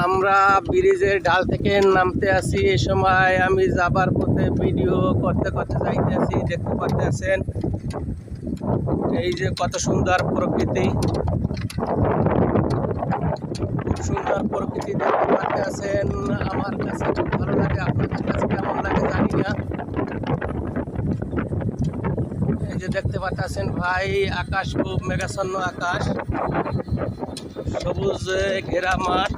আমরা ব্রিজের ঢাল থেকে নামতে আসি। এই সময় আমি যাবার পথে ভিডিও করতে করতে যাইতেছি। দেখতে পাচ্ছেন এই যে কত সুন্দর প্রকৃতি, খুব সুন্দর প্রকৃতি দেখতে পাচ্ছেন। আমার কাছে খুব ভালো লাগে, আপনাদের কাছে কেমন লাগে জানি না। এই যে দেখতে পাচ্ছেন ভাই, আকাশ খুব মেঘাচ্ছন্ন আকাশ, সবুজ ঘেরা মাঠ।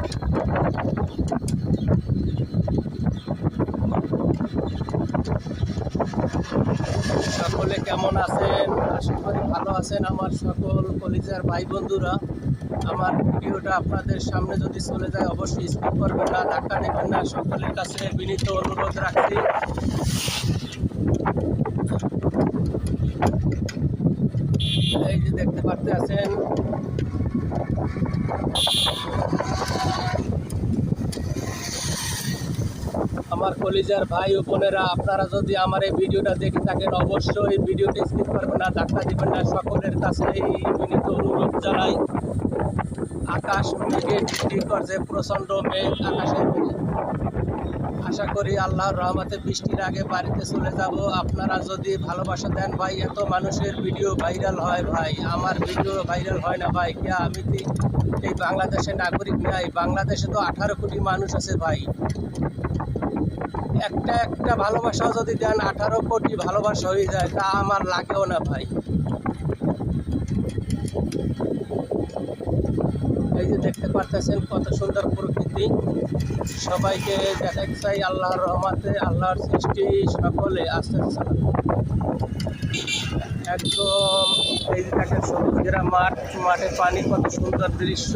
সকলে কেমন আছেন? আশা করি ভালো আছেন আমার সকল কলিজার ভাই বন্ধুরা। আমার ভিডিওটা আপনাদের সামনে যদি চলে যায় অবশ্যই স্কিপ করবেন না, ধাক্কা দেবেন না। সকলের কাছে বিনীত অনুরোধ রাখছি। এই যে দেখতে পাচ্ছেন আমার কলিজার ভাই ও বোনেরা, আপনারা যদি আমার এই ভিডিওটা দেখে থাকেন অবশ্যই ভিডিওটা স্কিপ করবেন না, ধাক্কা দিবেন না। সকলের কাছে এই বিনীত অনুরোধ জানাই। আকাশ মেঘে বৃষ্টি করছে, প্রচণ্ড মেঘ আকাশে। আশা করি আল্লাহর রহমতে বৃষ্টির আগে বাড়িতে চলে যাব। আপনারা যদি ভালোবাসা দেন ভাই, এত মানুষের ভিডিও ভাইরাল হয় ভাই, আমার ভিডিও ভাইরাল হয় না ভাই। কে আমি এই বাংলাদেশের নাগরিক নাই? বাংলাদেশে তো 18 কোটি মানুষ আছে ভাই। একটা একটা ভালোবাসাও যদি দেন 18 কোটি ভালোবাসা হয়ে যায়, তা আমার লাগেও না ভাই। এই যে দেখতে পাচ্ছেন কত সুন্দর প্রকৃতি। সবাইকে দেখাতে চাই আল্লাহর রহমতে, আল্লাহর সৃষ্টি সকলে আস্তে আস্তে একদম। এই যে দেখেন সবুজ ঘেরা মাঠ, মাঠে পানি, কত সুন্দর দৃশ্য।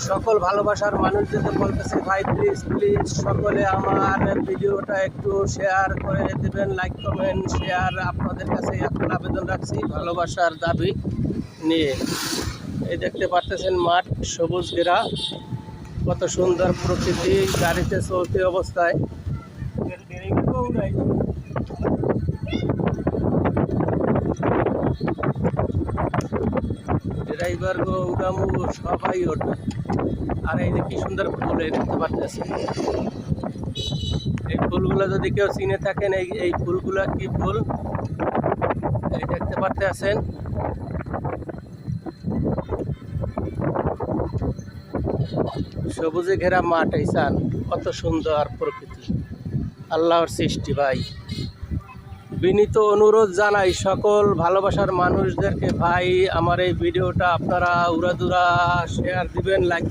সকল ভালোবাসার মানুষদেরকে বলতেছে ভাই প্লিজ প্লিজ সকলে আমার ভিডিওটা একটু শেয়ার করে দেবেন, লাইক কমেন্ট শেয়ার। আপনাদের কাছে এখন আবেদন রাখছি ভালোবাসার দাবি নিয়ে। এই দেখতে পাচ্ছেন মাঠ সবুজ ঘেরা, কত সুন্দর প্রকৃতি। গাড়িতে চলতি অবস্থায় ড্রাইভার গো উড়ামু সবাই ওঠে। আর এই যে কি সুন্দর ফুল, এই দেখতে পাচ্ছেন। এই ফুলগুলো যদি কেউ চিনে থাকেন, এই ফুলগুলো কি ফুল এই দেখতে পাচ্ছেন। সবুজে ঘেরা মাঠ, এই চান কত সুন্দর প্রকৃতি, আল্লাহর সৃষ্টি ভাই। বিনীত অনুরোধ জানাই সকল ভালোবাসার মানুষদেরকে ভাই, আমার এই ভিডিওটা আপনারা উড়াদুরা শেয়ার দিবেন, লাইক